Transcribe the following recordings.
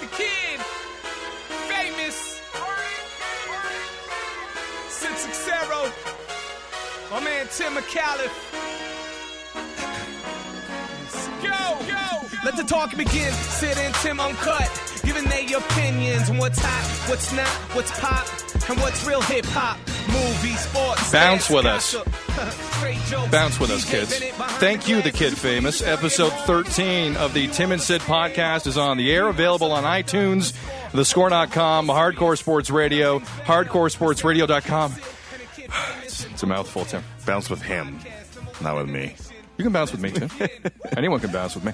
the kid, famous, Sid Cicero, my man Tim McAuliffe. Go. Let the talk begin. Sid and Tim uncut, giving their opinions on what's hot, what's not, what's pop, and what's real hip hop. Movie, sports. Bounce with us. Bounce with us, kids. Thank you, the Kid Famous. Episode 13 of the Tim and Sid podcast is on the air, available on iTunes, thescore.com, Hardcore Sports Radio, hardcoresportsradio.com. It's a mouthful, Tim. Bounce with him, not with me. You can bounce with me, too. Anyone can bounce with me.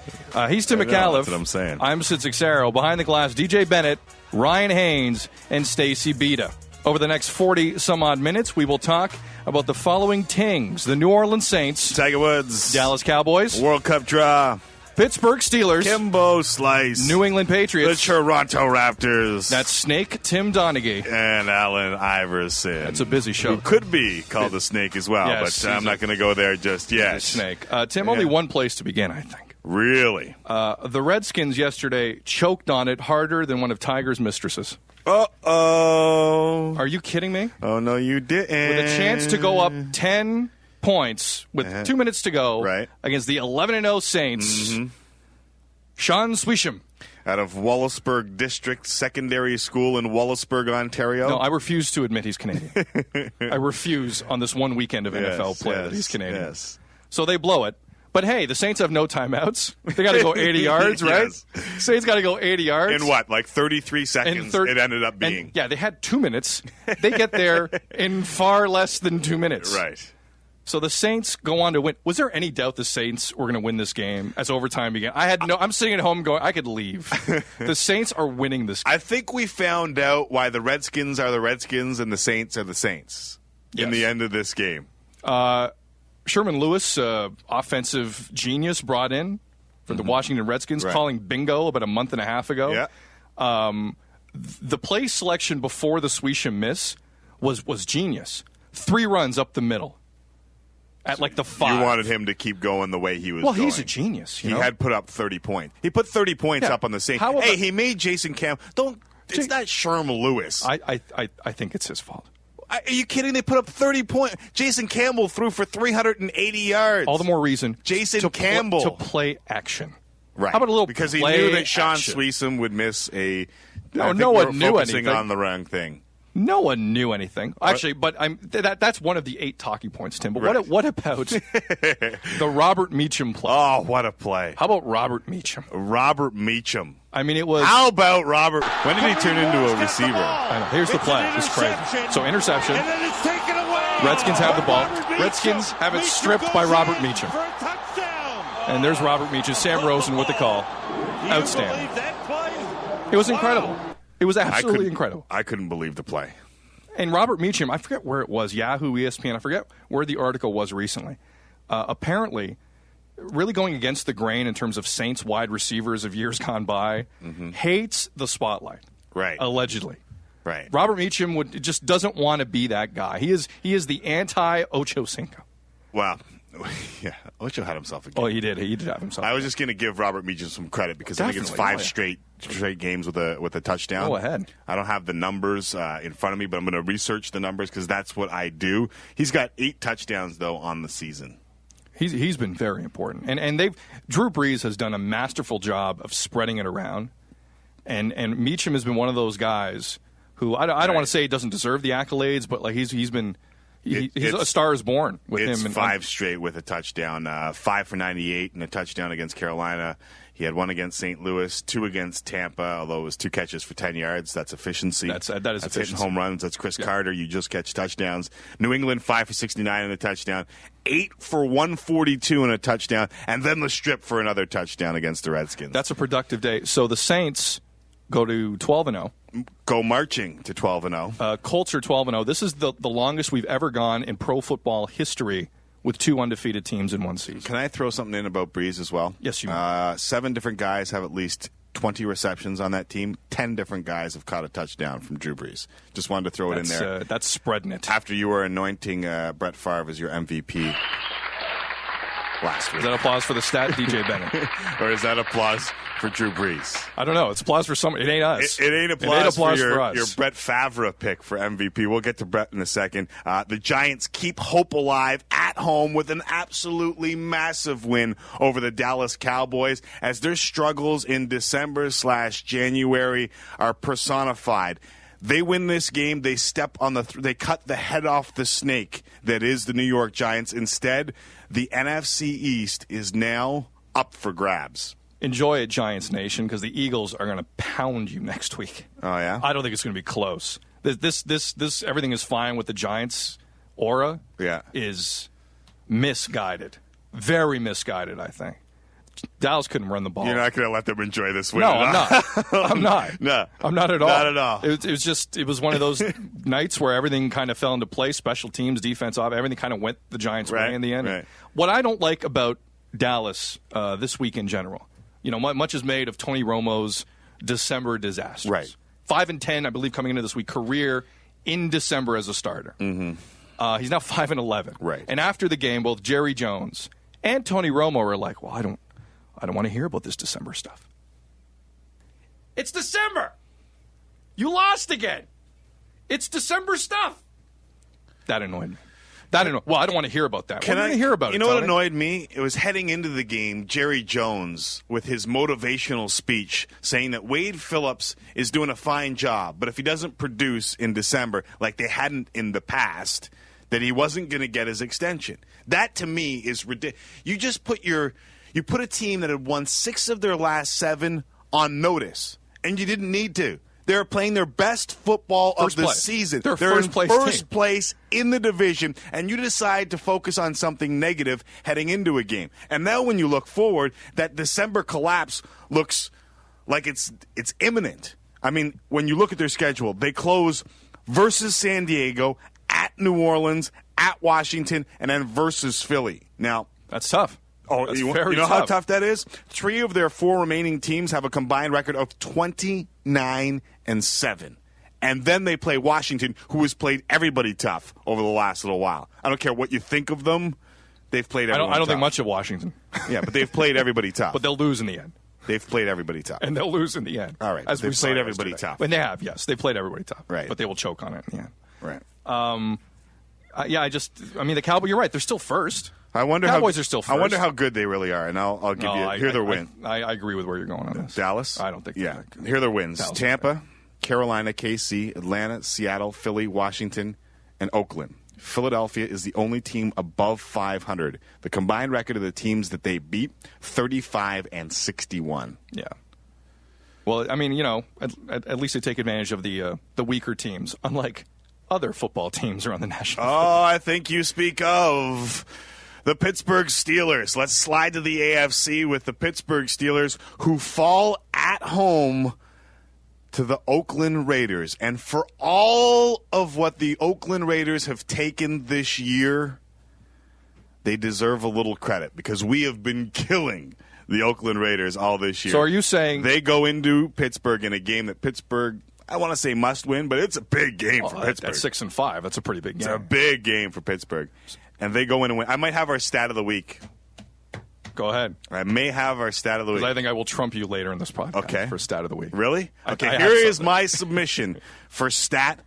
He's Tim McAuliffe. That's what I'm saying. I'm Sid Cicero. Behind the glass, DJ Bennett, Ryan Haynes, and Stacy Beta. Over the next 40-some-odd minutes, we will talk about the following tings: the New Orleans Saints, Tiger Woods, Dallas Cowboys, World Cup draw, Pittsburgh Steelers, Kimbo Slice, New England Patriots, the Toronto Raptors. That's Snake Tim Donaghy. And Allen Iverson. That's a busy show. Who could be called the Snake as well, Yes, but I'm not going to go there just yet. Snake. Tim, only one place to begin, I think. Really? The Redskins yesterday choked on it harder than one of Tiger's mistresses. Uh-oh. Are you kidding me? Oh, no, you didn't. With a chance to go up 10 points with 2 minutes to go against the 11-0 Saints, Sean Swisham. Out of Wallaceburg District Secondary School in Wallaceburg, Ontario. No, I refuse to admit he's Canadian. I refuse on this one weekend of NFL play that he's Canadian. Yes. So they blow it. But hey, the Saints have no timeouts. They got to go 80 yards, right? Yes. Saints got to go 80 yards. In what, like 33 seconds it ended up being? Yeah, they had 2 minutes. They get there in far less than 2 minutes. Right. So the Saints go on to win. Was there any doubt the Saints were going to win this game as overtime began? I'm sitting at home going, I could leave. The Saints are winning this game. I think we found out why the Redskins are the Redskins and the Saints are the Saints in the end of this game. Sherman Lewis, offensive genius, brought in for the Washington Redskins, calling bingo about a month and a half ago. Yeah. The play selection before the Swisham miss was genius. 3 runs up the middle at like the 5. You wanted him to keep going the way he was going. going. He's a genius. He had put up 30 points. He put 30 points up on the Saints. Hey, he made Jason Campbell. It's not Sherman Lewis. I think it's his fault. Are you kidding? They put up 30 points. Jason Campbell threw for 380 yards. All the more reason Jason Campbell to play action. Right. How about a little because he play knew that Sean action? Swisham would miss a. No one knew focusing anything. on the wrong thing. No one knew anything. Actually, but that's one of the 8 talking points, Tim. But what about the Robert Meacham play? Oh, what a play. How about Robert Meacham? Robert Meacham. I mean, it was... How about Robert? When did he turn into a receiver? I know. Here's the play. It's crazy. So, interception. Redskins have the ball. Redskins have it stripped by Robert Meacham. And there's Robert Meacham. Sam Rosen with the call. Outstanding. It was incredible. It was absolutely incredible. I couldn't believe the play. And Robert Meacham, I forget where it was, Yahoo, ESPN, I forget where the article was recently. Apparently, really going against the grain in terms of Saints wide receivers of years gone by, hates the spotlight. Right. Allegedly. Right. Robert Meacham just doesn't want to be that guy. He is the anti-Ocho Cinco. Wow. Yeah, Ocho had himself a game. Oh, he did. He did have himself. I was just going to give Robert Meacham some credit because I think it's 5 straight games with a touchdown. Go ahead. I don't have the numbers in front of me, but I'm going to research the numbers because that's what I do. He's got 8 touchdowns though on the season. He's been very important, and Drew Brees has done a masterful job of spreading it around, and Meacham has been one of those guys who I don't want to say he doesn't deserve the accolades, but like he's been. He's a star is born with him. It's 5 straight with a touchdown. 5 for 98 and a touchdown against Carolina. He had 1 against St. Louis, 2 against Tampa, although it was 2 catches for 10 yards. That's efficiency. That is efficiency. Hitting home runs. That's Chris Carter. You just catch touchdowns. New England, 5 for 69 and a touchdown. 8 for 142 and a touchdown. And then the strip for another touchdown against the Redskins. That's a productive day. So the Saints go to 12-0. Go marching to 12-0. Colts are 12-0. This is the longest we've ever gone in pro football history with 2 undefeated teams in one season. Can I throw something in about Brees as well? Yes, you may. 7 different guys have at least 20 receptions on that team. 10 different guys have caught a touchdown from Drew Brees. Just wanted to throw it in there. That's spreading it. After you were anointing Brett Favre as your MVP. last week. Is that applause for the stat, DJ Bennett? Or is that applause for Drew Brees? I don't know. It's applause for someone. It ain't us. It ain't applause for your Brett Favre pick for MVP. We'll get to Brett in a second. The Giants keep hope alive at home with an absolutely massive win over the Dallas Cowboys as their struggles in December/January are personified. They win this game. They step on they cut the head off the snake that is the New York Giants. Instead, the NFC East is now up for grabs. Enjoy it, Giants Nation, because the Eagles are going to pound you next week. Oh yeah, I don't think it's going to be close. This everything is fine with the Giants. Aura is misguided, very misguided. I think Dallas couldn't run the ball. You're not going to let them enjoy this win. No, I'm not. I'm not. No, I'm not at all. Not at all. It was one of those nights where everything kind of fell into place. Special teams, defense, everything kind of went the Giants' way in the end. Right. What I don't like about Dallas this week in general, much is made of Tony Romo's December disasters. Right. 5-10, I believe, coming into this week, career in December as a starter. Mm-hmm. He's now 5-11. Right. And after the game, both Jerry Jones and Tony Romo are like, well, I don't want to hear about this December stuff. It's December. You lost again. It's December stuff. That annoyed me. Well, I don't want to hear about that. What are you going to hear about it, You know Tony? what annoyed me? It was heading into the game, Jerry Jones, with his motivational speech, saying that Wade Phillips is doing a fine job, but if he doesn't produce in December like they hadn't in the past, that he wasn't going to get his extension. That, to me, is ridiculous. You just put a team that had won 6 of their last 7 on notice, and you didn't need to. They're playing their best football of the season. They're in first place in the division, and you decide to focus on something negative heading into a game. And now when you look forward, that December collapse looks like it's imminent. I mean, when you look at their schedule, they close versus San Diego, at New Orleans, at Washington, and then versus Philly. Now, that's tough. Oh, That's you very know tough. how tough that is? 3 of their 4 remaining teams have a combined record of 29-7. And then they play Washington, who has played everybody tough over the last little while. I don't care what you think of them. They've played everyone I don't tough. think much of Washington. Yeah, but they've played everybody tough. But they'll lose in the end. They've played everybody tough. And they'll lose in the end. All right. As they've we played saw everybody yesterday. tough. And they have, yes. They played everybody tough. Right. But they will choke on it in the end. Right. The Cowboys, you're right. They're still first. Cowboys are still first. I wonder how good they really are, and I'll give you. Here are their wins. I agree with where you're going on this. Dallas? I don't think. Yeah. Here are their wins. Dallas Tampa, Carolina, KC, Atlanta, Seattle, Philly, Washington, and Oakland. Philadelphia is the only team above 500. The combined record of the teams that they beat, 35-61. Yeah. Well, I mean, at least they take advantage of the weaker teams, unlike other football teams around the National Football League. Oh, I think you speak of the Pittsburgh Steelers. Let's slide to the AFC with the Pittsburgh Steelers, who fall at home to the Oakland Raiders. And for all of what the Oakland Raiders have taken this year, they deserve a little credit because we have been killing the Oakland Raiders all this year. So are you saying they go into Pittsburgh in a game that Pittsburgh, I want to say must win, but it's a big game for Pittsburgh. At 6-5, that's a pretty big game. It's a big game for Pittsburgh. And they go in and win. I might have our stat of the week. Go ahead. I may have our stat of the week. Because I think I will trump you later in this podcast for stat of the week. Really? Okay, I here is my submission for stat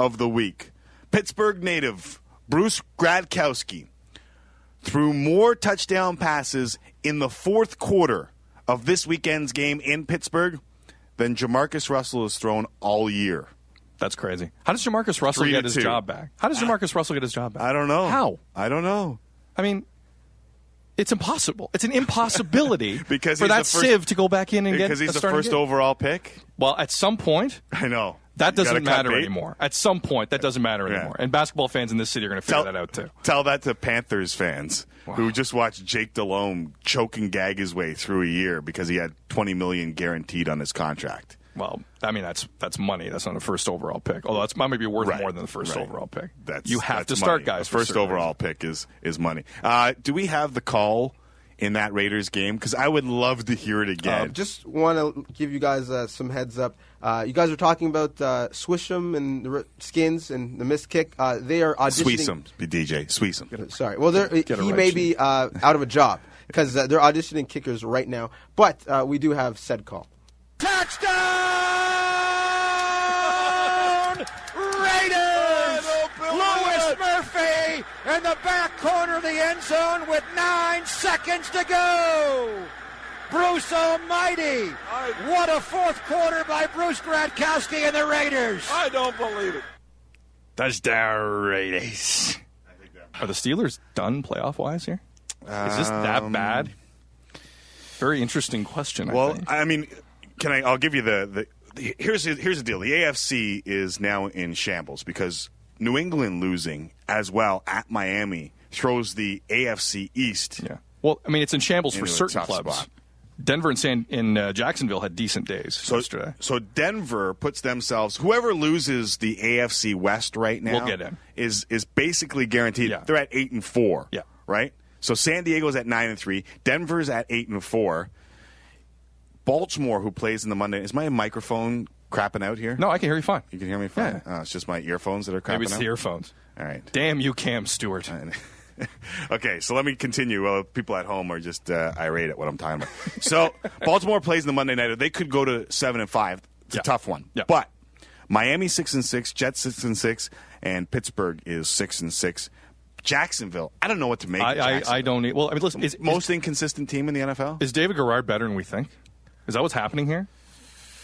of the week. Pittsburgh native Bruce Gradkowski threw more touchdown passes in the fourth quarter of this weekend's game in Pittsburgh than Jamarcus Russell has thrown all year. That's crazy. How does Jamarcus Russell get his job back? How does Jamarcus Russell get his job back? I don't know. How? I don't know. I mean, it's impossible. It's an impossibility because for that Civ to go back in and get a starting Because he's the first overall pick? Well, at some point, I know. That doesn't matter anymore. At some point, that doesn't matter anymore. And basketball fans in this city are going to figure that out, too. Tell that to Panthers fans who just watched Jake Delhomme choke and gag his way through a year because he had $20 million guaranteed on his contract. Well, I mean, that's money. That's not a first overall pick. Although that might be worth more than the first overall pick. You have to start guys. The first overall pick is money. Do we have the call in that Raiders game? Because I would love to hear it again. Just want to give you guys some heads up. You guys are talking about Swisham and the Skins and the missed kick. They are auditioning. Sweesum, DJ. Sweesum. Sorry. Well, he may be out of a job because they're auditioning kickers right now. But we do have said call. Touchdown! Raiders! Louis Murphy in the back corner of the end zone with 9 seconds to go. Bruce Almighty. What a fourth quarter by Bruce Gradkowski and the Raiders. I don't believe it. Touchdown, Raiders. Are the Steelers done playoff-wise here? Is this that bad? Very interesting question, I think. I mean, I'll give you here's the deal. The AFC is now in shambles because New England losing as well at Miami throws the AFC East. Yeah. Well, I mean, it's in shambles for certain clubs. Spot. Denver and Jacksonville had decent days yesterday. So Denver puts themselves. Whoever loses the AFC West right now will get in. is basically guaranteed. Yeah. They're at 8-4. Yeah. Right. So San Diego's at 9-3. Denver's at 8-4. Baltimore, who plays in the Monday. Is my microphone crapping out here? No, I can hear you fine. You can hear me fine. Yeah. It's just my earphones that are crapping out. Maybe it's the earphones. All right. Damn you, Cam Stewart. Okay, so let me continue. Well, people at home are just irate at what I'm talking about. So Baltimore plays in the Monday nighter. They could go to 7-5. It's a tough one. Yeah. But Miami 6-6, Jets 6-6, and Pittsburgh is 6-6. Jacksonville, I don't know what to make. I don't. Well, I mean, listen, most inconsistent team in the NFL. Is David Garrard better than we think? Is that what's happening here?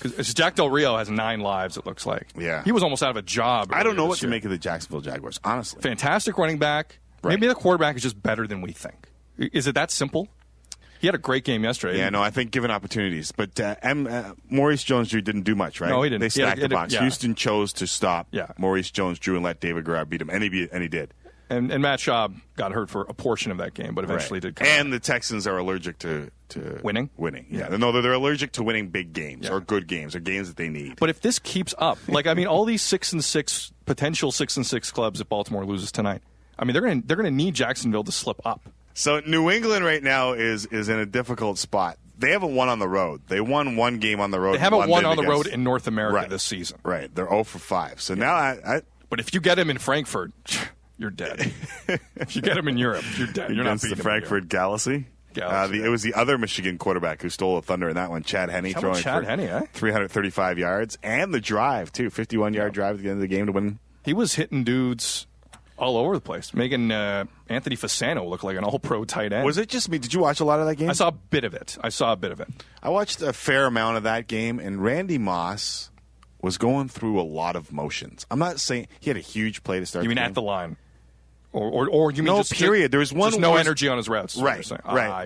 Because Jack Del Rio has 9 lives, it looks like. Yeah. He was almost out of a job. I don't know what to make of the Jacksonville Jaguars, honestly. Fantastic running back. Right. Maybe the quarterback is just better than we think. Is it that simple? He had a great game yesterday. Yeah, no, I think given opportunities. But Maurice Jones-Drew didn't do much, right? No, he didn't. They stacked the box. Yeah. Houston chose to stop Yeah. Maurice Jones-Drew and let David Garrard beat him, and he did. And Matt Schaub got hurt for a portion of that game, but eventually did come And back. the Texans are allergic to Winning? Yeah. No, they're allergic to winning big games or good games or games that they need. But if this keeps up, all these 6-6 potential 6-6 clubs if Baltimore loses tonight, I mean, they're going to need Jacksonville to slip up. So New England right now is in a difficult spot. They haven't won on the road. They won one game on the road. They haven't won on the road in North America this season. Right. They're 0-5. So now But if you get them in Frankfurt, you're dead. If you get them in Europe, you're dead. You're not against beating the Frankfurt Galaxy. It was the other Michigan quarterback who stole the thunder in that one, Chad Henne, throwing Chad Henne, 335 yards, and the drive, too, 51-yard drive at the end of the game to win. He was hitting dudes all over the place, making Anthony Fasano look like an all-pro tight end. Was it just me? Did you watch a lot of that game? I saw a bit of it. I watched a fair amount of that game, and Randy Moss was going through a lot of motions. I'm not saying he had a huge play to start. You mean the game. at the line? Or you mean no, just period. There was one just no energy on his routes. Right.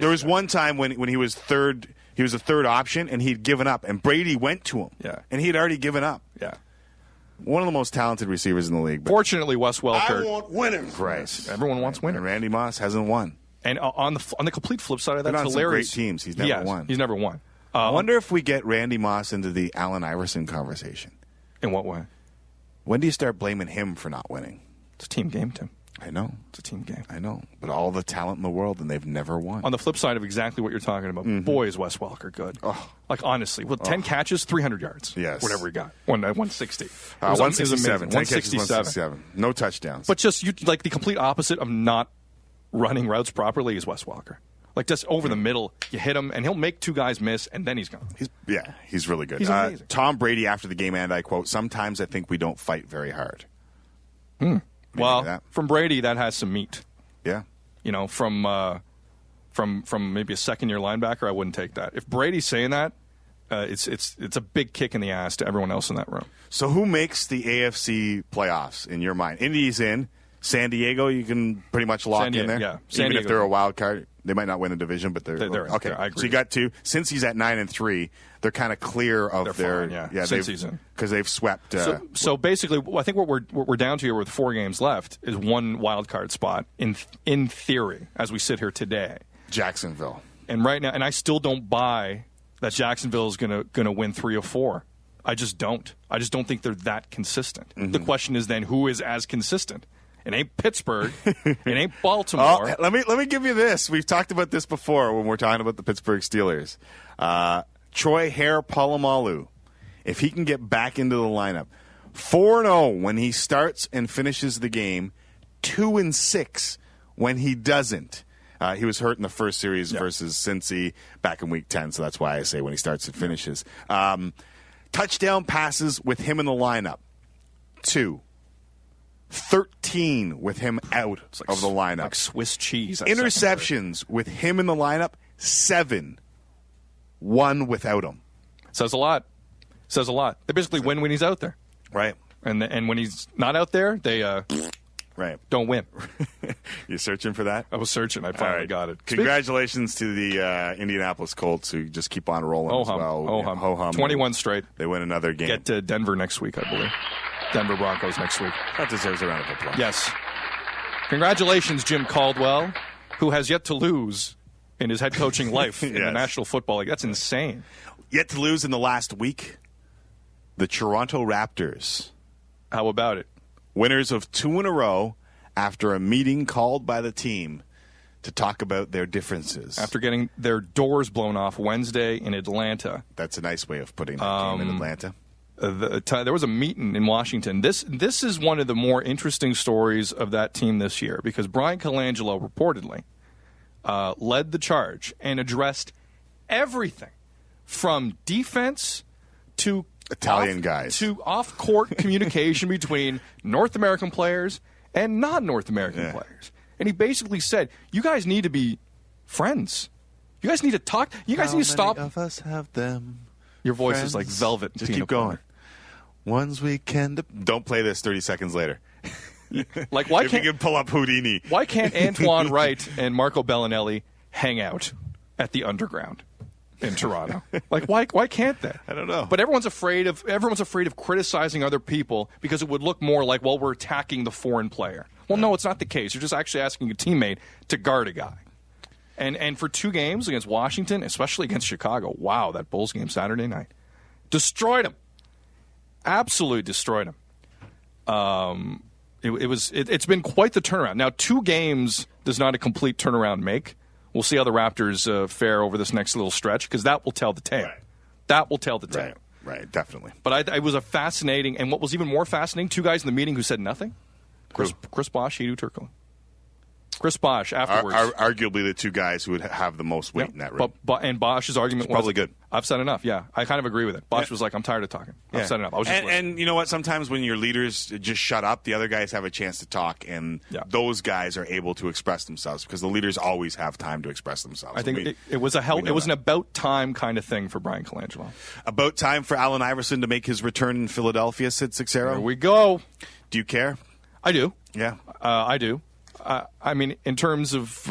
There was one time when he was third. He was a third option, and he'd given up, and Brady went to him. Yeah. And he'd already given up. Yeah. One of the most talented receivers in the league. Fortunately, Wes Welker. I want winners. Right. Everyone wants winners. And Randy Moss hasn't won. And on the complete flip side of that, Been on it's some hilarious. great teams. He's never won. He's never won. I wonder if we get Randy Moss into the Allen Iverson conversation. In what way? When do you start blaming him for not winning? It's a team game, Tim. I know. It's a team game. I know. But all the talent in the world, and they've never won. On the flip side of exactly what you're talking about, boy, is Wes Welker good. Oh. Like, honestly, with 10 catches, 300 yards. Yes. Whatever he got. 160. 167. 10 catches, 167. 167. No touchdowns. But just, the complete opposite of not running routes properly is Wes Welker. Like, just over the middle, you hit him, and he'll make 2 guys miss, and then he's gone. He's really good. He's amazing. Tom Brady after the game, and I quote, "Sometimes I think we don't fight very hard." Well, from Brady, that has some meat. Yeah. From maybe a second-year linebacker, I wouldn't take that. If Brady's saying that, it's a big kick in the ass to everyone else in that room. So who makes the AFC playoffs in your mind? Indy's in. San Diego, you can pretty much lock in there. Yeah. Even if they're a wild card. They might not win the division, but they're okay. I agree. So you got 2. Since he's at 9-3, they're kind of clear of their since he's in. Because they've swept. So basically, I think what we're down to here with 4 games left is 1 wild card spot in theory as we sit here today. Jacksonville. And right now, and I still don't buy that Jacksonville is gonna win 3 or 4. I just don't. I just don't think they're that consistent. The question is then, who is as consistent? It ain't Pittsburgh. It ain't Baltimore. Let me give you this. We've talked about this before when we're talking about the Pittsburgh Steelers. Troy Hare Polamalu, if he can get back into the lineup, 4-0 when he starts and finishes the game, 2-6 when he doesn't. He was hurt in the first series versus Cincy back in Week 10, so that's why I say when he starts and finishes. Touchdown passes with him in the lineup, 2. 13 with him out of the lineup. Like Swiss cheese. Interceptions with him in the lineup, 7. 1 without him. Says a lot. Says a lot. They basically win when he's out there. Right. And when he's not out there, they don't win. You searching for that? I was searching. I finally got it. Congratulations to the Indianapolis Colts who just keep on rolling as well. Ho-hum. 21 straight. They win another game. Get to Denver next week, I believe. Denver Broncos next week. That deserves a round of applause. Yes. Congratulations, Jim Caldwell, who has yet to lose in his head coaching life in the National Football League. That's insane. Yet to lose in the last week, the Toronto Raptors. How about it? Winners of 2 in a row after a meeting called by the team to talk about their differences. After getting their doors blown off Wednesday in Atlanta. That's a nice way of putting that game in Atlanta. There was a meeting in Washington. This is one of the more interesting stories of that team this year because Brian Colangelo reportedly led the charge and addressed everything from defense to Italian guys to off-court communication between North American players and non-North American players. And he basically said, you guys need to be friends. You guys need to talk. You guys need to stop. How many of us have them? Your voice friends? is like velvet. Just keep going. Ones we can. Don't play this 30 seconds later. Like, why if can't you can pull up Houdini? Why can't Antoine Wright and Marco Bellinelli hang out at the Underground in Toronto? Like, why can't they? I don't know. But everyone's afraid of criticizing other people because it would look more like, well, we're attacking the foreign player. Well, no, it's not the case. You're just actually asking a teammate to guard a guy. And for 2 games against Washington, especially against Chicago, wow, that Bulls game Saturday night, destroyed him. Absolutely destroyed him. It's been quite the turnaround. Now, 2 games does not a complete turnaround make. We'll see how the Raptors fare over this next little stretch because that will tell the tale. Right. That will tell the tale. Right, definitely. But it was a fascinating, and what was even more fascinating, 2 guys in the meeting who said nothing. Chris Bosh, Hedo Turkoglu. Chris Bosh afterwards. Arguably the 2 guys who would have the most weight in that room. And Bosch's argument was probably good. I've said enough. Yeah, I kind of agree with it. Bosch was like, I'm tired of talking. I've said enough. I was just and you know what? Sometimes when your leaders just shut up, the other guys have a chance to talk, and those guys are able to express themselves because the leaders always have time to express themselves. I think it was an about time kind of thing for Brian Colangelo. About time for Allen Iverson to make his return in Philadelphia, Sid Sixero. Here we go. Do you care? I do. Yeah, I do. I mean, in terms of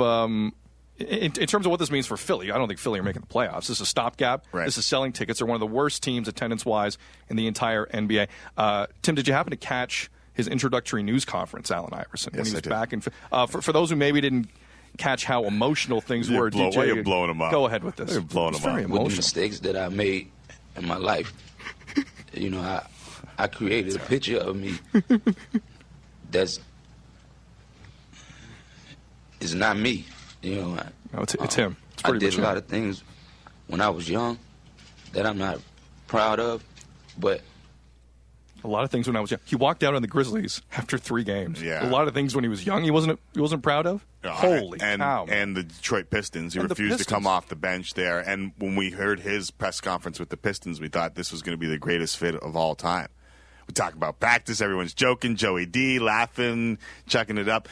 in terms of what this means for Philly, I don't think Philly are making the playoffs. This is a stopgap. Right. This is selling tickets. They're one of the worst teams attendance-wise in the entire NBA. Tim, did you happen to catch his introductory news conference, Allen Iverson, when he was back in? For those who maybe didn't catch how emotional things were, DJ, why are you blowing him up? Go ahead with this. You're blowing him up. With the mistakes that I made in my life, you know, I created a picture of me that's is not me. You know, it's him. It's I did a lot of things when I was young that I'm not proud of, but a lot of things when I was young. He walked out on the Grizzlies after 3 games. Yeah. A lot of things when he was young he wasn't proud of. Holy cow! And the Detroit Pistons, he refused to come off the bench there. And when we heard his press conference with the Pistons, we thought this was going to be the greatest fit of all time. We talk about practice, everyone's joking, Joey D laughing, chucking it up.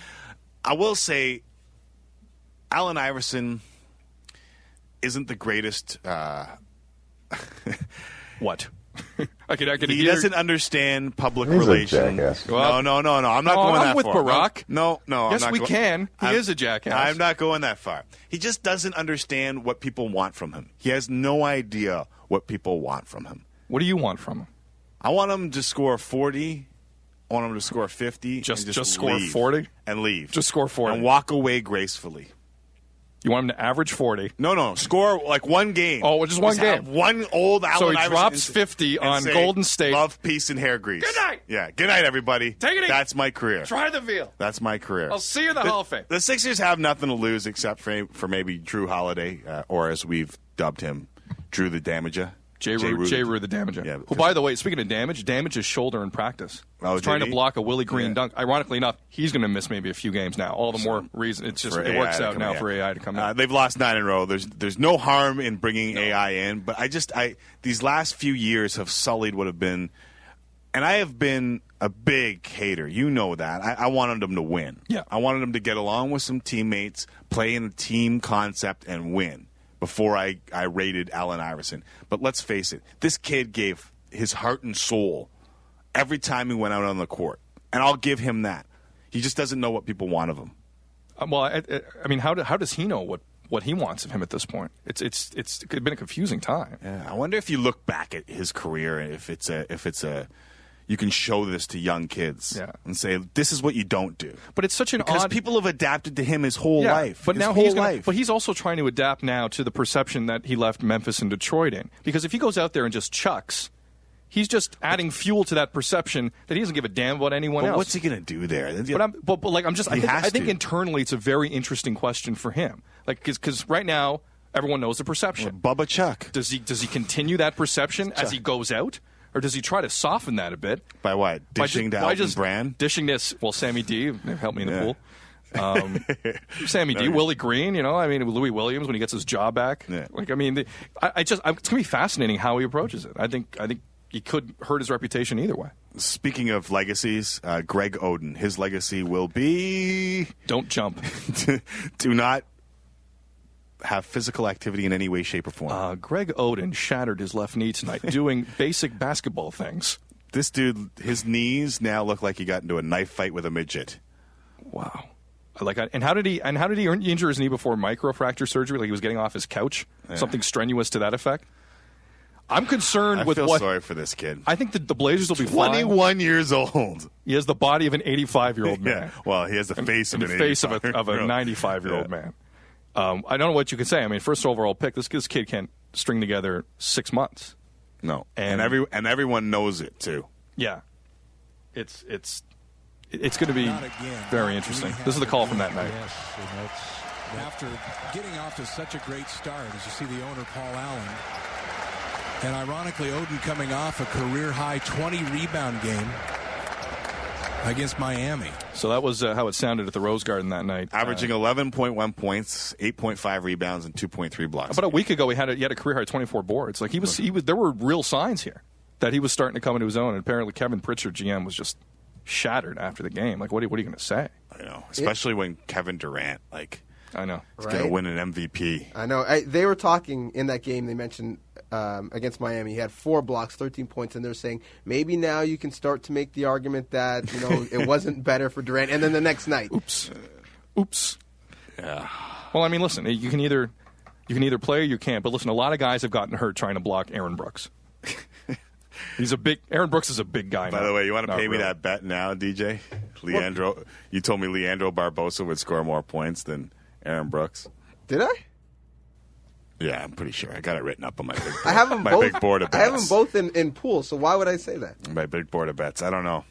I will say, Allen Iverson isn't the greatest. What? He doesn't understand public relations. Well, no. I'm not going that far. I'm with Barack. No. Yes, I'm not can. He is a jackass. I'm not going that far. He just doesn't understand what people want from him. He has no idea what people want from him. What do you want from him? I want him to score 40. I want him to score 50. Just leave. score 40? And leave. Just score 40. And walk away gracefully. You want him to average 40. No. Score like one game. Oh, just one game. Have one old Allen So he Iverson drops 50 on say, Golden State. Love, peace, and hair grease. Good night. Yeah. Good night, everybody. Take it easy. That's my career. Try the veal. That's my career. I'll see you in the Hall of Fame. The Sixers have nothing to lose except for maybe Drew Holiday, or as we've dubbed him, Drew the Damager. J. Rue the Damager. Yeah, who, by the way, speaking of damage his shoulder in practice. Oh, He's trying did to he? block a Willie Green dunk. Ironically enough, he's going to miss maybe a few games now. All the more reason. It's just it works out now for AI to come in. They've lost 9 in a row. There's no harm in bringing AI in, but these last few years have sullied what have been, and I have been a big hater. You know that. I wanted them to win. Yeah. I wanted them to get along with some teammates, play in a team concept, and win. Before I rated Allen Iverson. But let's face it, this kid gave his heart and soul every time he went out on the court. And I'll give him that. He just doesn't know what people want of him. Well, I mean, how does he know what he wants of him at this point? It's been a confusing time. Yeah, I wonder if you look back at his career, if it's a you can show this to young kids and say, this is what you don't do. But it's such an because odd... people have adapted to him his whole life. But his now whole but he's also trying to adapt now to the perception that he left Memphis and Detroit in. Because if he goes out there and just chucks, he's just adding fuel to that perception that he doesn't give a damn about anyone else. What's he going to do there? I think internally it's a very interesting question for him. Like, because right now everyone knows the perception. Bubba Chuck. Does he continue that perception as he goes out? Or does he try to soften that a bit? By what? Dishing to Elton Brand? Dishing this, Sammy D, help me in the pool. Sammy D, Willie Green, I mean, Louis Williams when he gets his job back. Yeah. Like, I mean, it's going to be fascinating how he approaches it. I think he could hurt his reputation either way. Speaking of legacies, Greg Oden, his legacy will be... Don't jump. Do not have physical activity in any way, shape, or form. Greg Oden shattered his left knee tonight doing basic basketball things. This dude, his knees now look like he got into a knife fight with a midget. Wow. And how did he injure his knee before microfracture surgery? Like he was getting off his couch? Yeah. Something strenuous to that effect? I'm concerned with what... I feel sorry for this kid. I think that the Blazers will be fine. 21 years old. He has the body of an 85-year-old man. Yeah. Well, he has the face of an 95-year-old man. I don't know what you can say. I mean, first overall pick, this kid can't string together 6 months. No. And everyone knows it, too. Yeah. It's going to be very interesting. This is the call from that night. Yes, and after getting off to such a great start, as you see the owner, Paul Allen, and ironically, Oden coming off a career-high 20-rebound game against Miami. So that was how it sounded at the Rose Garden that night. Averaging 11.1 points, 8.5 rebounds, and 2.3 blocks. About a week ago, he had a career high 24 boards. Like he was. There were real signs here that he was starting to come into his own. And apparently, Kevin Pritchard, GM, was just shattered after the game. Like, what are you going to say? I know, especially when Kevin Durant, I know, is going to win an MVP. I know. They were talking in that game. They mentioned against Miami, he had 4 blocks, 13 points, and they're saying maybe now you can start to make the argument that it wasn't better for Durant. And then the next night, oops. Yeah. Well, I mean, listen, you can either play or you can't. But listen, a lot of guys have gotten hurt trying to block Aaron Brooks. Aaron Brooks is a big guy. By the way, you want to pay me that bet now, DJ? Leandro, you told me Leandro Barbosa would score more points than Aaron Brooks. Did I? Yeah, I'm pretty sure. I got it written up on my big board. I have them both. Big board of bets. I have them both in pools, so why would I say that? My big board of bets. I don't know.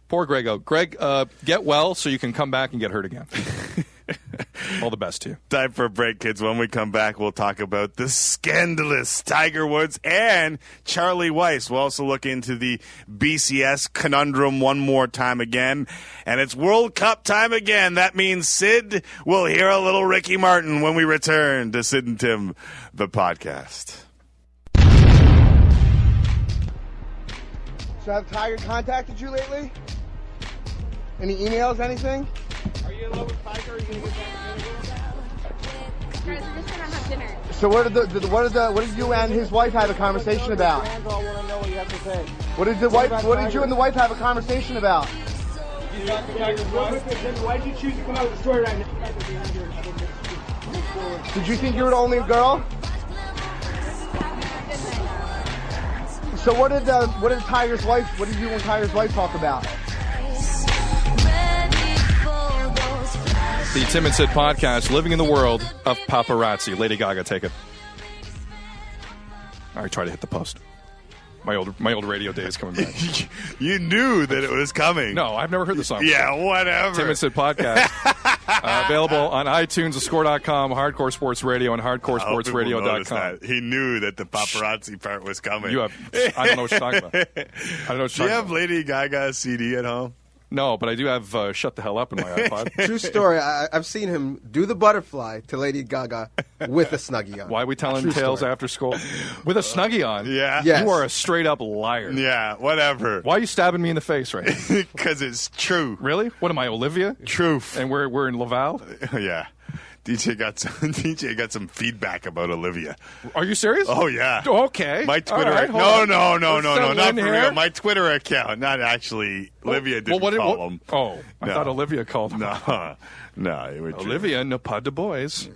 Poor Grego. Greg, get well so you can come back and get hurt again. All the best to you. Time for a break, kids. When we come back, we'll talk about the scandalous Tiger Woods and Charlie Weiss. We'll also look into the BCS conundrum one more time again. And it's World Cup time again. That means Sid will hear a little Ricky Martin when we return to Sid and Tim, the podcast. So have Tiger contacted you lately? Any emails, anything? Are you in love with Tiger? Are you going to get back together? Guys, we're just going to have dinner. So what did you and his wife have a conversation about? I want to know what you have to say. What did you and the wife have a conversation about? Why did you choose to come out with the story right now? Did you think you were the only girl? So what did Tiger's wife? What did you and Tiger's wife talk about? The Tim and Sid podcast, living in the world of paparazzi. Lady Gaga, take it. All right, try to hit the post. My old radio days coming back. You knew that it was coming. No, I've never heard the song. Yeah, whatever. Tim and Sid podcast. Available on iTunes, thescore.com, Hardcore Sports Radio, and hardcoresportsradio.com. He knew that the paparazzi part was coming. I don't know what you're talking about. Do you have Lady Gaga's CD at home? No, but I do have Shut the Hell Up in my iPod. True story. I've seen him do the butterfly to Lady Gaga with a Snuggie on. Why are we telling tales after school? With a Snuggie on? Yeah. Yes. You are a straight-up liar. Yeah, whatever. Why are you stabbing me in the face right now? Because it's true. Really? What am I, Olivia? Truth. And we're in Laval? Yeah. DJ got some feedback about Olivia. Are you serious? Oh yeah. Okay. My Twitter. Right, no, Let's not for here. real. My Twitter account, not actually. Olivia didn't call him. Oh, I thought Olivia called him. No, it would. Olivia, no pas de boys.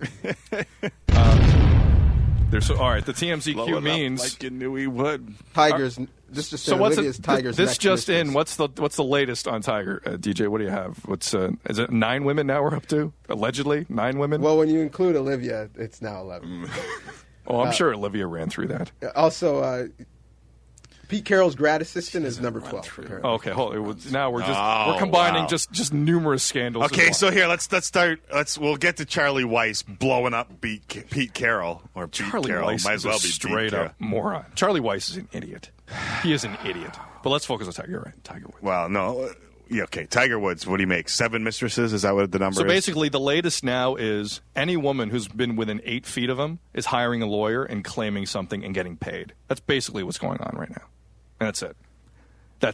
All right. The TMZQ means like you knew he would. Tigers. Just so what's Olivia's Tigers. This just in. What's the latest on Tiger? DJ, what do you have? Is it 9 women now we're up to? Allegedly 9 women. Well, when you include Olivia, it's now 11. Oh, I'm sure Olivia ran through that. Also, Pete Carroll's grad assistant is number 12. Okay, now we're combining just numerous scandals. Okay, so here let's start. We'll get to Charlie Weiss blowing up Pete Carroll or Pete Charlie Carroll. Weiss Might is as well a be straight up moron. Charlie Weiss is an idiot. He is an idiot. But let's focus on Tiger. You're right, Tiger Woods. Well, no. Yeah, okay, Tiger Woods, what do you make? 7 mistresses? Is that what the number is? So basically, the latest now is any woman who's been within 8 feet of him is hiring a lawyer and claiming something and getting paid. That's basically what's going on right now. And that's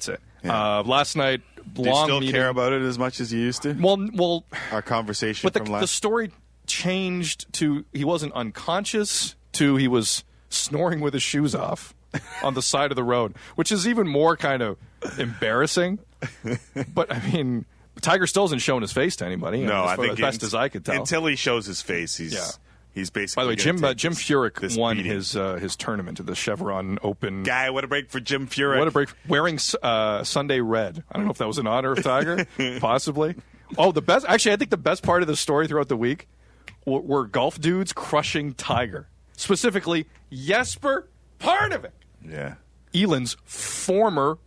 it. Yeah. Last night, do you still meeting. care about it as much as you used to? Well, our conversation but from last. The story changed to he wasn't unconscious to he was snoring with his shoes off on the side of the road, which is even more kind of embarrassing. But I mean, Tiger still hasn't shown his face to anybody. No, I think as best as I could tell. Until he shows his face, he's basically. By the way, Jim Furyk won beating. his tournament at the Chevron Open. Guy, what a break for Jim Furyk! What a break! Wearing Sunday red. I don't know if that was in honor of Tiger, possibly. Oh, the best. Actually, I think the best part of the story throughout the week were golf dudes crushing Tiger, specifically Jesper Parnevik. Yeah, Eland's former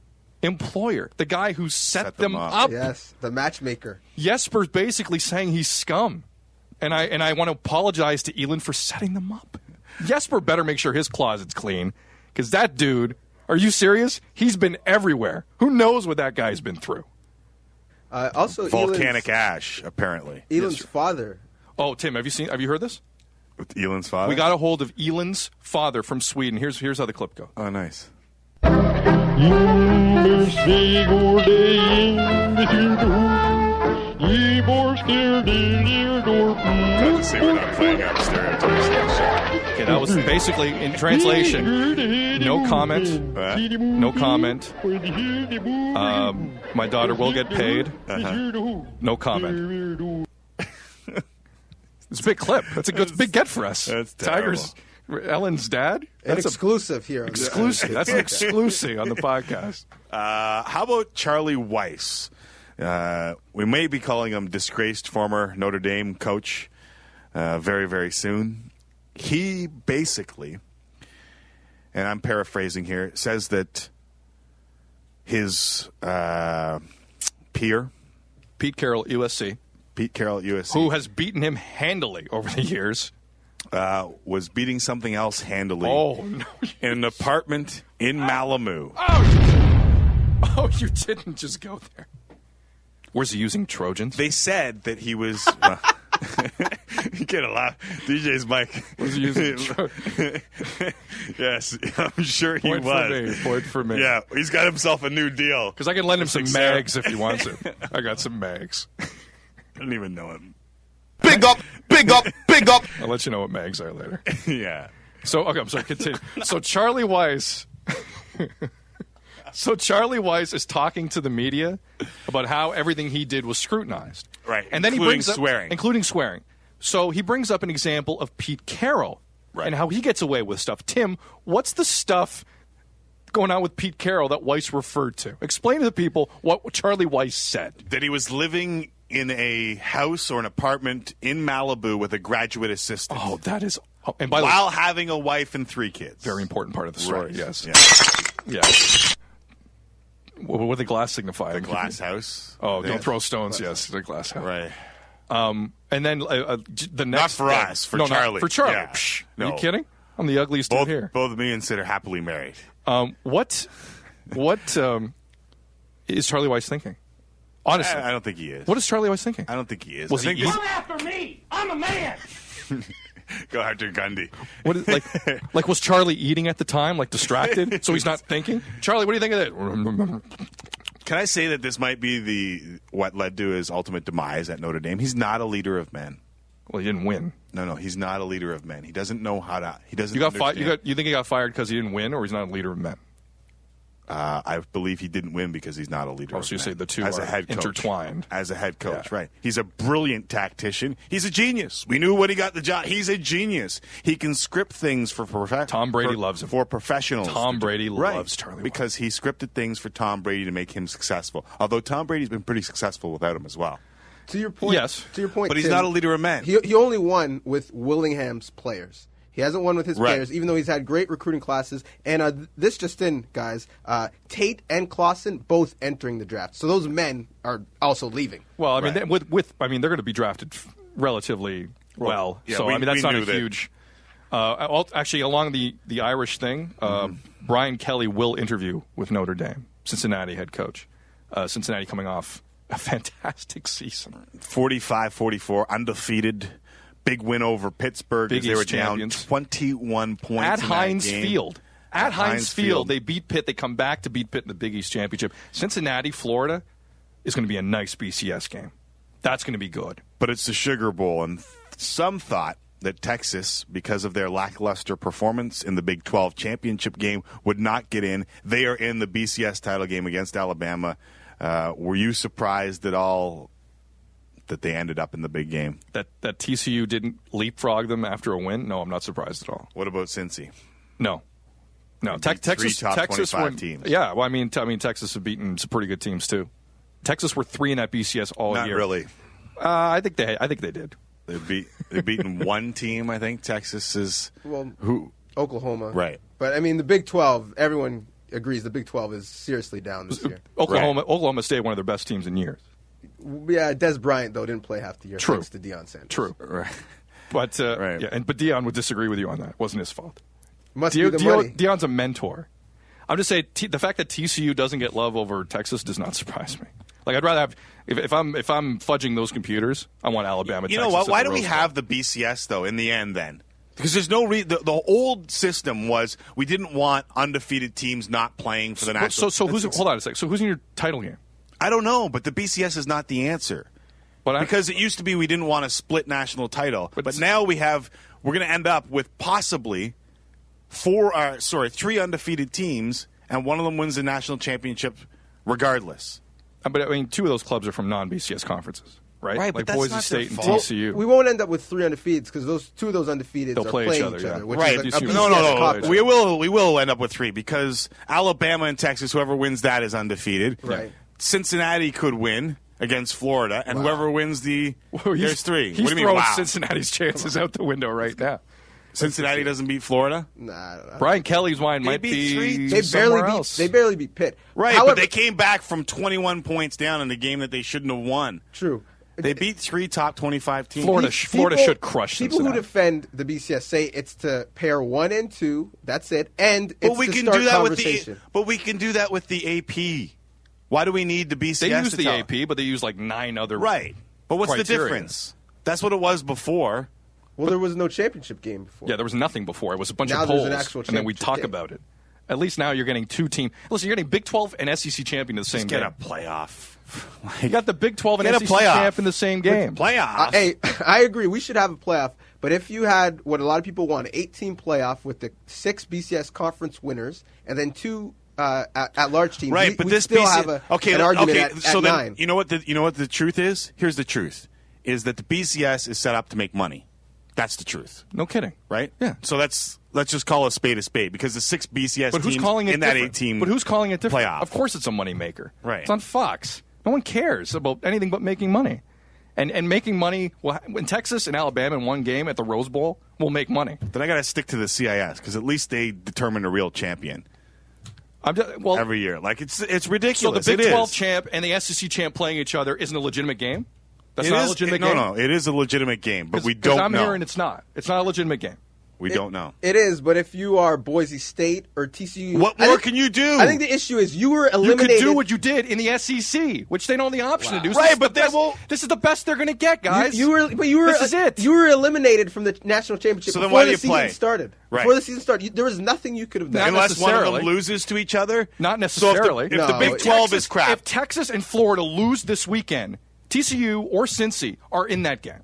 employer, the guy who set them up. Yes, the matchmaker. Jesper's basically saying he's scum. And I want to apologize to Eland for setting them up. Jesper better make sure his closet's clean, because that dude, are you serious? He's been everywhere. Who knows what that guy's been through? Also, volcanic ash, apparently. Eland's father. Oh, Tim, have you heard this? With Eland's father? We got a hold of Eland's father from Sweden. Here's how the clip goes. Oh, nice. Okay, that was basically in translation. No comment. No comment. My daughter will get paid. No comment. It's a big clip. It's a big get for us. That's Tiger's Ellen's dad. That's exclusive here. Exclusive. That's an exclusive on the podcast. How about Charlie Weiss? We may be calling him disgraced former Notre Dame coach very, very soon. He basically, and I'm paraphrasing here, says that his peer, Pete Carroll, USC, who has beaten him handily over the years, was beating something else handily in an apartment in Malamu. Oh, you didn't just go there. Was he using Trojans? They said that he was... you get a lot. DJ's mic. Was he using Yes, I'm sure he was. Point for me. Yeah, he's got himself a new deal. Because I can lend him some mags if he wants it. I got some mags. I don't even know him. Big up, big up, big up. I'll let you know what mags are later. Yeah. So, okay, I'm sorry, continue. So Charlie Weiss... So Charlie Weiss is talking to the media about how everything he did was scrutinized. Right, and then including he brings up, swearing. Including swearing. So he brings up an example of Pete Carroll and how he gets away with stuff. Tim, what's the stuff going on with Pete Carroll that Weiss referred to? Explain to the people what Charlie Weiss said. That he was living in a house or an apartment in Malibu with a graduate assistant. Oh, that is. Oh, and by the while way, having a wife and 3 kids. very important part of the story. Right. Yes. Yeah. Yeah. What would the glass signify? The glass house. Oh, Yeah. don't throw stones. Yes, the glass house. Right. And then the next. Not for us, for no, Charlie. Not for Charlie. Yeah. Psh, No. Are you kidding? I'm the ugliest dude here. Both me and Sid are happily married. What is Charlie Weiss thinking? Honestly, I don't think he is. What is Charlie Weiss thinking? I don't think he is. Was I he think Come after me. I'm a man. Go after Gundy. What is, like was Charlie eating at the time, like distracted, so he's not thinking? Charlie, what do you think of that? Can I say that this might be what led to his ultimate demise at Notre Dame? He's not a leader of men. Well, he didn't win. No, he's not a leader of men. He doesn't know how to. He doesn't. You think he got fired because he didn't win, or he's not a leader of men? I believe he didn't win because he's not a leader. Oh, so you of say men. the two as are a head coach, intertwined. As a head coach, Yeah. right? He's a brilliant tactician. He's a genius. We knew when he got the job. He's a genius. He can script things for Tom Brady loves him. For professionals. Tom Brady Right. loves Charlie Weiss. because he scripted things for Tom Brady to make him successful. Although Tom Brady's been pretty successful without him as well. To your point, Yes. To your point, But he's Tim, not a leader of men. He only won with Willingham's players. He hasn't won with his Right. players, even though he's had great recruiting classes. And this just in, guys, Tate and Clausen both entering the draft. So those men are also leaving. Well, I mean, Right. they're going to be drafted relatively well. yeah, so we- I mean, that's we not knew a that. huge. Actually, along the Irish thing, Mm-hmm. Brian Kelly will interview with Notre Dame, Cincinnati head coach. Cincinnati coming off a fantastic season. 45-44, undefeated. Big win over Pittsburgh Big as they were East champions. down 21 points At in Heinz that game. Field. At Heinz Field, Field. they beat Pitt. They come back to beat Pitt in the Big East Championship. Cincinnati, Florida, is going to be a nice BCS game. That's going to be good. But it's the Sugar Bowl, and some thought that Texas, because of their lackluster performance in the Big 12 championship game, would not get in. They are in the BCS title game against Alabama. Were you surprised at all that they ended up in the big game? That TCU didn't leapfrog them after a win? No, I'm not surprised at all. What about Cincy? No. beat Texas. three top Texas 25 were, teams. Yeah, well, I mean, Texas have beaten some pretty good teams too. Texas were 3 in that BCS all Not year. really. I think they did. They've beaten one team, I think. Texas is Oklahoma. Right. But, I mean, the Big 12, everyone agrees the Big 12 is seriously down this year. Oklahoma State, one of their best teams in years. Yeah, Des Bryant, though, didn't play half the year True. thanks to Deion Sanders. True. Right. But but Deion would disagree with you on that. It wasn't his fault. Must be the money. Deion's a mentor. I'm just saying the fact that TCU doesn't get love over Texas does not surprise me. Like I'd rather have if I'm fudging those computers, I want Alabama. You Texas know what? at the Why do we Rose Bowl. have the BCS though in the end then? Because there's no the old system was we didn't want undefeated teams not playing for the national. So who's hold on a second. So who's in your title game? I don't know, but the BCS is not the answer. Because it used to be we didn't want a split national title, but now we're going to end up with possibly 3 undefeated teams, and one of them wins the national championship regardless. But I mean, 2 of those clubs are from non-BCS conferences, right? Right, but like that's Boise not State their and fault. TCU. We won't end up with 3 undefeateds because 2 of those undefeateds They'll are play playing each other, yeah. which Right. is a No. BCS cop-out. We will end up with 3 because Alabama and Texas, whoever wins that is undefeated. Right. Cincinnati could win against Florida, and whoever wins there's 3. He's What do you mean, throwing wow? Cincinnati's chances out the window right now. Cincinnati doesn't beat Florida? Nah, I don't know. Brian Kelly's wine might beat be They somewhere else. barely beat Pitt. Right, However, but they came back from 21 points down in a game that they shouldn't have won. True. They beat 3 top 25 teams. Florida People should crush People Cincinnati. who defend the BCS say it's to pair 1 and 2. That's it, and it's But we to can start do that conversation. with the AP. Why do we need the BCS? They use to the tell? AP, but they use like 9 other Right. But what's criteria. the difference? That's what it was before. Well, there was no championship game before. Yeah, there was nothing before. It was a bunch Now of there's polls, an actual and then we championship talk game. about it. At least now you're getting 2 teams. Listen, you're getting Big 12 and SEC champion in the same Get game. a playoff. You got the Big 12 and Get a SEC playoff. champ in the same game. Playoff. Hey, I agree. We should have a playoff. But if you had what a lot of people want, an 8-team playoff with the 6 BCS conference winners and then 2 at-large teams, Right, but we this still BCS, have an argument at so 9. then you know what the truth is? Here's the truth: is that the BCS is set up to make money. That's the truth, No kidding. right? Yeah. So let's just call a spade because the 6 BCS But who's teams calling it in that different? 8-team. But who's calling it different? playoff. Of course it's a moneymaker. Right. It's on Fox. No one cares about anything but making money. And making money, when Texas and Alabama in one game at the Rose Bowl will make money. Then I got to stick to the CIS because at least they determine a real champion every year. Like it's ridiculous. So the Big 12 champ and the SEC champ playing each other isn't a legitimate game? That's not a legitimate game? No, it is a legitimate game, but we don't know. Because I'm hearing it's not. It's not a legitimate game. We don't know. It is, but if you are Boise State or TCU... What more can you do? I think the issue is you were eliminated... You could do what you did in the SEC, which they don't have the option to do. Right, but this is the best they're going to get, guys. This is it. You were eliminated from the national championship before the season started. Right. Before the season started, there was nothing you could have done. Unless one of them loses to each other? Not necessarily. So if the Big 12 is crap... If Texas and Florida lose this weekend, TCU or Cincy are in that game.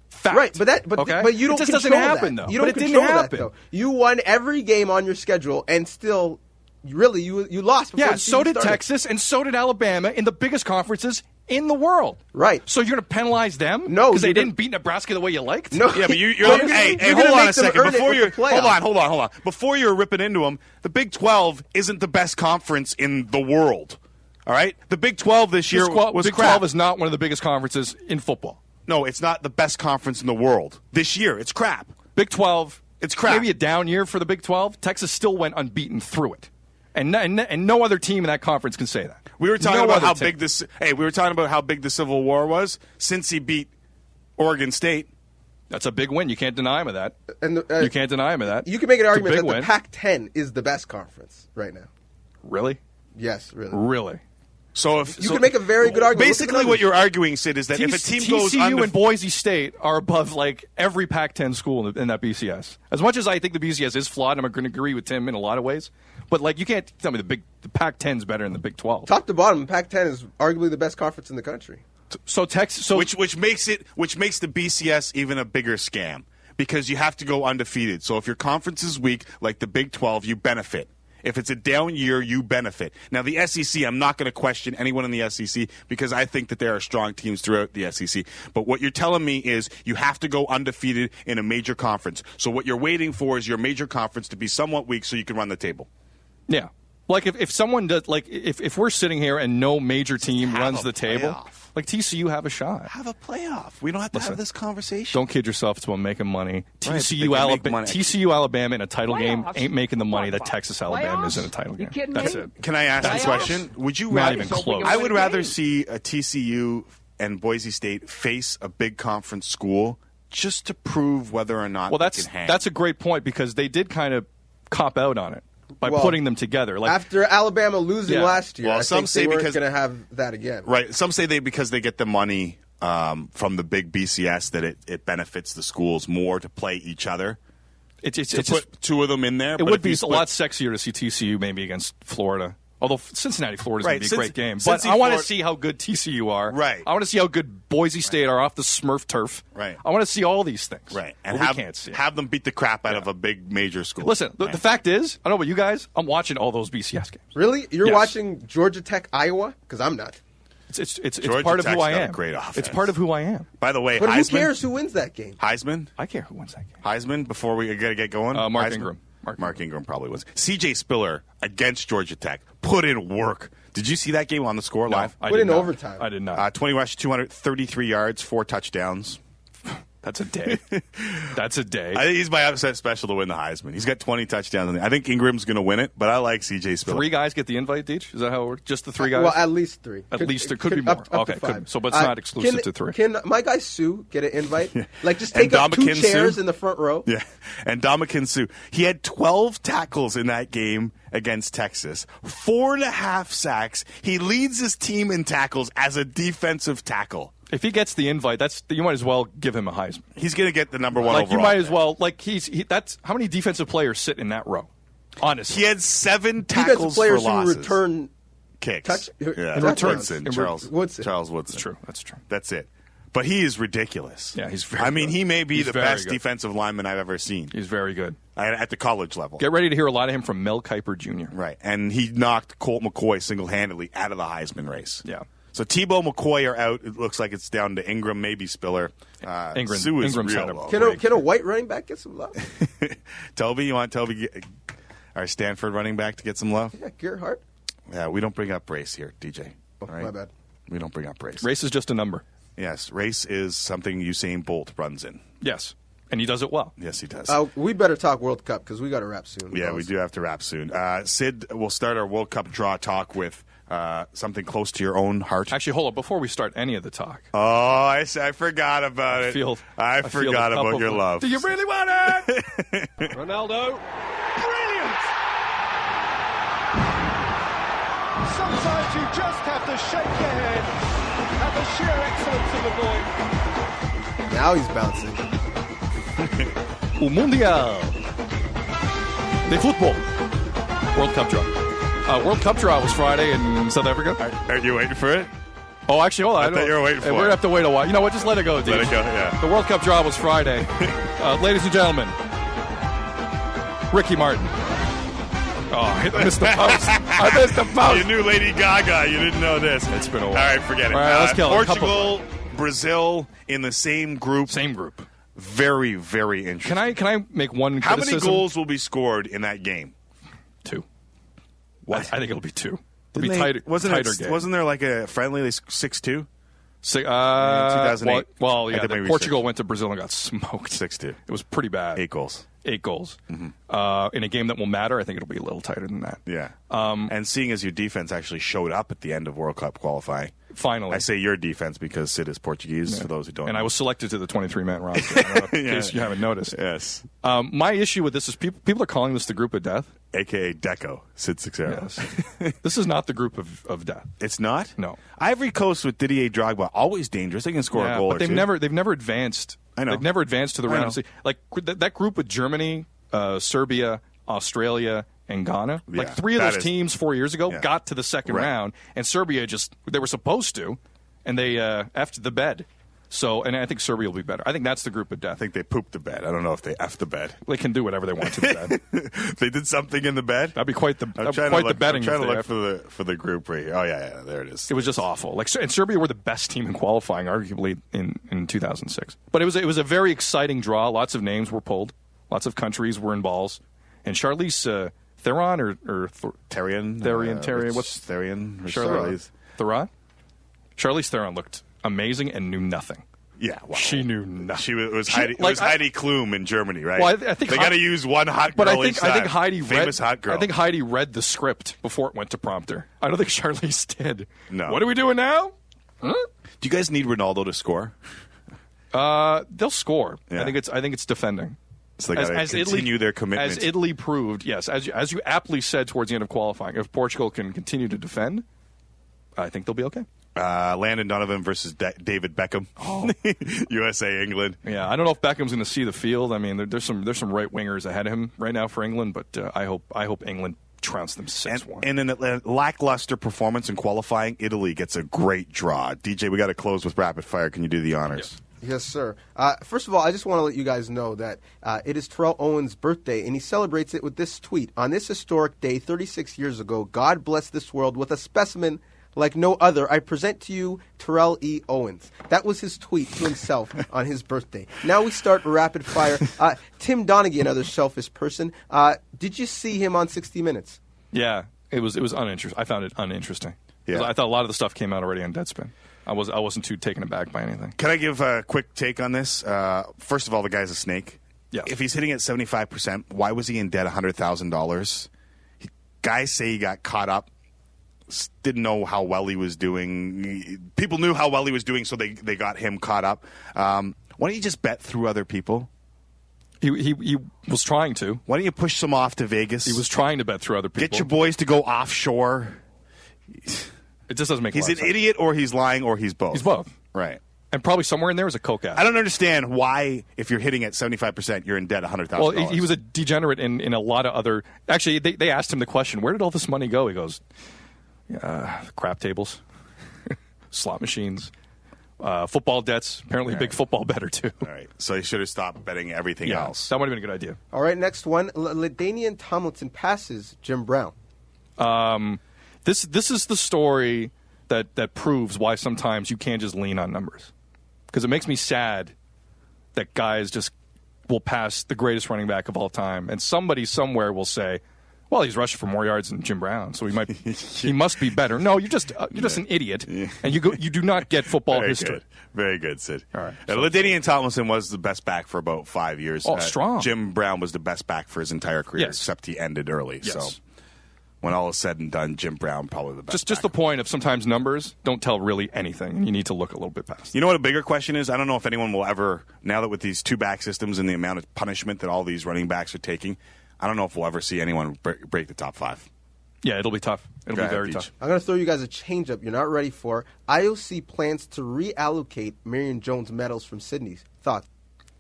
Fact. Right, but you don't. It just doesn't happen that. though. You don't control that though. You won every game on your schedule, and still, really, you lost. Before the so did started. Texas, and so did Alabama in the biggest conferences in the world. Right. So you're going to penalize them? No, because they didn't beat Nebraska the way you liked. No. Yeah, but you're hey, hold on a second. Before you're hold on. Before you're ripping into them, the Big 12 isn't the best conference in the world. All right, the Big 12 this year was Big crap. 12 is not one of the biggest conferences in football. No, it's not the best conference in the world. This year, it's crap. Big 12, it's crap. Maybe a down year for the Big 12. Texas still went unbeaten through it. And no other team in that conference can say that. We were talking about how big this. Hey, we were talking about how big the Civil War was since he beat Oregon State. That's a big win. You can't deny him of that. And you can't deny him of that. You can make an argument that win. the Pac-10 is the best conference right now. Really? Yes, really. Really. So you can make a very good argument. Basically, what you're arguing, Sid, is that if a team goes TCU and Boise State are above like every Pac-10 school in that BCS. As much as I think the BCS is flawed, I'm going to agree with Tim in a lot of ways. But like, you can't tell me the Pac-10 is better than the Big 12. Top to bottom, the Pac-10 is arguably the best conference in the country. So Texas, which makes the BCS even a bigger scam because you have to go undefeated. So if your conference is weak, like the Big 12, you benefit. If it's a down year, you benefit. Now, the SEC, I'm not going to question anyone in the SEC because I think that there are strong teams throughout the SEC. But what you're telling me is you have to go undefeated in a major conference. So what you're waiting for is your major conference to be somewhat weak so you can run the table. Yeah. Like if someone does, like if we're sitting here and no major team runs the table, like TCU have a shot. Have a playoff. We don't have to have this conversation. Don't kid yourself. It's about making money. TCU Alabama in a title game ain't making the money that Texas Alabama is in a title game. That's it. Can I ask a question? Would you not even close? I would rather see a TCU and Boise State face a big conference school just to prove whether or not they can hang. That's a great point because they did kind of cop out on it. By putting them together, like after Alabama losing last year, well, some think say they weren't because going to have that again. Right? Some say because they get the money from the big BCS that it benefits the schools more to play each other. It's put just, two of them in there. It would be a lot sexier to see TCU maybe against Florida. Although Cincinnati, Florida is going to be a great game. But I want to see how good TCU are. Right. I want to see how good Boise State are off the Smurf turf. Right. I want to see all these things. Right. And we can't see it. Have them beat the crap out of a big major school. Listen, the fact is, I don't know about you guys, I'm watching all those BCS games. Really? You're watching Georgia Tech, Iowa? Because I'm not. It's part of who I am. Great offense. It's part of who I am. By the way, but Heisman, who cares who wins that game? Heisman? I care who wins that game. Heisman, before we got to get going? Mark Heisman? Ingram. Mark Ingram probably was. C.J. Spiller against Georgia Tech put in work. Did you see that game on the score live? Put in overtime. I did not. 20 rushes, 233 yards, 4 touchdowns. That's a day. That's a day. I think he's my upset special to win the Heisman. He's got 20 touchdowns. I think Ingram's going to win it, but I like C.J. Spiller. 3 guys get the invite, Deech? Is that how it works? Just the 3 guys? Well, at least 3. At least there could be more. Up okay, to 5. So, but it's not exclusive to 3. Can my guy Sue get an invite? Like, just take up 2 chairs in the front row? Yeah. And Ndamukong Suh. He had 12 tackles in that game against Texas. 4.5 sacks. He leads his team in tackles as a defensive tackle. If he gets the invite, you might as well give him a Heisman. He's going to get the number 1 overall. overall. You might as well. Like that's how many defensive players sit in that row? Honestly, he had 7 tackles players for losses. Who return kicks. Woodson. Charles Woodson. That's true. That's it. But he is ridiculous. Yeah, he's very good. He may be he's the best good. defensive lineman I've ever seen. He's very good. At the college level. Get ready to hear a lot of him from Mel Kiper Jr. Right. And he knocked Colt McCoy single-handedly out of the Heisman race. Yeah. So Tebow, McCoy are out. It looks like it's down to Ingram, maybe Spiller. Sue is Ingram's real low. Can a white running back get some love? Toby, you want Toby, our Stanford running back, to get some love? Yeah, Gerhardt. Yeah, we don't bring up race here, DJ. Oh, right? My bad. We don't bring up race. Race is just a number. Yes, race is something Usain Bolt runs in. Yes, and he does it well. Yes, he does. We better talk World Cup because we got to wrap soon. Yeah, we do have to wrap soon. Sid, we'll start our World Cup draw talk with something close to your own heart. Actually, hold on. Before we start any of the talk. Oh, I forgot about it. I forgot about your love. Do you really want it? Ronaldo. Brilliant! Sometimes you just have to shake your head at the sheer excellence of the boy. Now he's bouncing. O Mundial de Football. World Cup draw. World Cup draw was Friday in South Africa. Are you waiting for it? Oh, actually, hold on. I thought you were waiting for it. We're going to have to wait a while. You know what? Just let it go, dude. Let it go, yeah. The World Cup draw was Friday. Ladies and gentlemen, Ricky Martin. Oh, I missed the post. You knew Lady Gaga. You didn't know this. It's been a while. All right, forget it. All right, let's kill it. Portugal, Brazil in the same group. Same group. Very, very interesting. Can I make one How criticism? many goals will be scored in that game? 2. What? I think it'll be 2. It'll be tighter game. Wasn't there like a friendly 6-2? 2008. Well, yeah. Portugal 6. went to Brazil and got smoked. 6-2. It was pretty bad. 8 goals. 8 goals. Mm-hmm. In a game that will matter, I think it'll be a little tighter than that. Yeah. And seeing as your defense actually showed up at the end of World Cup qualifying. Finally. I say your defense because Sid is Portuguese, for those who don't know. I was selected to the 23-man roster, in case you haven't noticed. Yes. My issue with this is people are calling this the group of death. A.K.A. Deco, Sid Sixero. Yes. This is not the group of death. It's not? No. Ivory Coast with Didier Drogba, always dangerous. They can score a goal but or two. they've never advanced. I know. They've never advanced to the round. Like that group with Germany, Serbia, Australia, and Ghana. Yeah, like 3 of those teams 4 years ago got to the second round, and Serbia they were supposed to, and they effed the bed. So, and I think Serbia will be better. I think that's the group of death. I think they pooped the bed. I don't know if they effed the bed. They can do whatever they want to the bed. They did something in the bed? That'd be quite the betting. I'm trying to look for the group right here. Oh, yeah, there it is. It was just awful. And Serbia were the best team in qualifying, arguably, in 2006. But it was a very exciting draw. Lots of names were pulled. Lots of countries were in balls. And Charlize Theron or Therian? Therian. What's Therian? Charlize Theron? Charlize Theron looked amazing and knew nothing. Yeah, wow. She knew nothing. It was Heidi Klum in Germany, right? Well, I think they got to use one hot girl. But I think Heidi famous hot girl. I think Heidi read the script before it went to prompter. I don't think Charlize did. No. What are we doing now? Huh? Do you guys need Ronaldo to score? They'll score. Yeah. I think it's defending. So they got to continue their commitment. As Italy proved, yes, as you aptly said towards the end of qualifying, if Portugal can continue to defend, I think they'll be okay. Landon Donovan versus David Beckham. Oh. USA, England. Yeah, I don't know if Beckham's going to see the field. I mean, there's some right wingers ahead of him right now for England, but I hope England trounce them 6-1. And in a lackluster performance in qualifying, Italy gets a great draw. DJ, we got to close with rapid fire. Can you do the honors? Yep. Yes, sir. First of all, I just want to let you guys know that it is Terrell Owens' birthday, and he celebrates it with this tweet. On this historic day, 36 years ago, God blessed this world with a specimen like no other. I present to you Terrell E. Owens. That was his tweet to himself on his birthday. Now we start rapid fire. Tim Donaghy, another selfish person. Did you see him on 60 Minutes? Yeah, it was uninteresting. I found it uninteresting. Yeah. I thought a lot of the stuff came out already on Deadspin. I wasn't too taken aback by anything. Can I give a quick take on this? First of all, the guy's a snake. Yeah. If he's hitting at 75%, why was he in debt $100,000? Guys say he got caught up. Didn't know how well he was doing. People knew how well he was doing, so they got him caught up. Why don't you just bet through other people? He was trying to. Why don't you push some off to Vegas? He was trying to bet through other people. Get your boys to go offshore. It just doesn't make a lot of sense. He's an idiot, or he's lying, or he's both. He's both. Right. And probably somewhere in there is a coke addict. I don't understand why, if you're hitting at 75%, you're in debt $100,000. Well, he was a degenerate in a lot of other... Actually, they asked him the question, where did all this money go? He goes, crap tables, slot machines, football debts. Apparently a big football bettor, too. All right. So he should have stopped betting everything else. That might have been a good idea. All right, next one. LaDainian Tomlinson passes Jim Brown. This is the story that proves why sometimes you can't just lean on numbers. Because it makes me sad that guys just will pass the greatest running back of all time, and somebody somewhere will say, Well, he's rushing for more yards than Jim Brown, so he must be better. No, you're just an idiot, and you do not get football history. Good. Very good, Sid. All right. LaDainian Tomlinson was the best back for about 5 years. Oh, strong. Jim Brown was the best back for his entire career, Yes. except he ended early. Yes. So when all is said and done, Jim Brown probably the best. Just the point of sometimes numbers don't tell really anything, and you need to look a little bit past. You know what a bigger question is? I don't know if anyone will ever, now that with these two back systems and the amount of punishment that all these running backs are taking, I don't know if we'll ever see anyone break the top 5. Yeah, it'll be tough. It'll be very tough. I'm going to throw you guys a changeup you're not ready for. IOC plans to reallocate Marion Jones medals from Sydney's. Thoughts?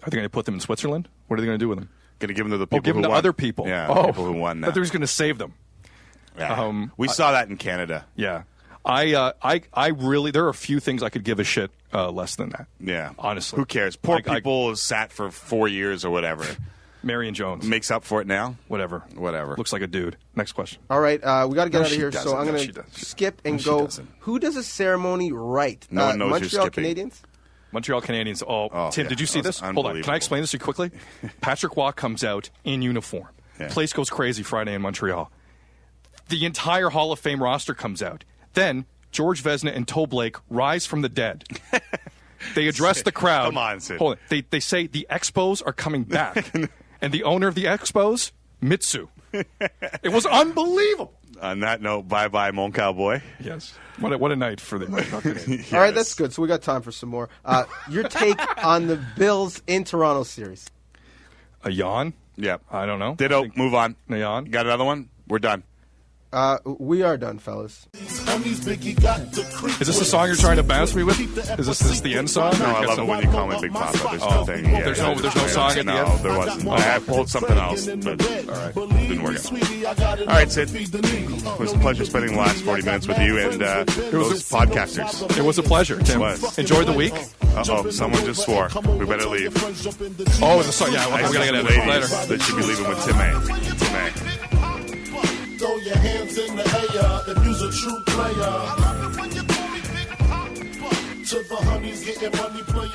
Are they going to put them in Switzerland? What are they going to do with them? Going to give them to the people give them who to won. other people. Yeah, people who won now. But they're just going to save them. Yeah. We saw that in Canada. Yeah. I really, there are a few things I could give a shit less than that. Yeah. Honestly. Who cares? Poor people sat for 4 years or whatever. Marion Jones. Makes up for it now? Whatever. Looks like a dude. Next question. All right, we got to get out of here, doesn't. so I'm No, going she to doesn't. skip and No, she go. doesn't. Who does a ceremony right? No one knows you're Montreal skipping. Canadiens? Montreal Canadiens. Oh, Tim, yeah. did you see That was this? Hold on. Can unbelievable. I explain this to you quickly? Patrick Waugh comes out in uniform. Yeah. Place goes crazy Friday in Montreal. The entire Hall of Fame roster comes out. Then George Vezina and Toe Blake rise from the dead. They address the crowd. Come on, Sid. Hold on. They say the Expos are coming back. And the owner of the Expos, Mitsu. It was unbelievable. On that note, bye-bye, Mon Cowboy. Yes. What a night for the Yes. All right, that's good. So we got time for some more. Your take on the Bills in Toronto series? A yawn? Yep. I don't know. Ditto. Move on. A yawn? You got another one? We're done. We are done, fellas. Is this the song you're trying to bounce me with? Is this the end song? No, I love it when you call me Big Papa. There's nothing. Yeah, There's no song at the end? No, there wasn't. I pulled something else, but all right, didn't work out. All right, Sid. It was a pleasure spending the last 40 minutes with you and those podcasters. It was a pleasure, Tim. It was. Enjoyed the week? Uh-oh, someone just swore. We better leave. Oh, the song. Yeah, I we're going to get ladies it later. that should be leaving with Tim A. Tim A. Throw your hands in the air if you's a true player. To the honeys getting money, playing.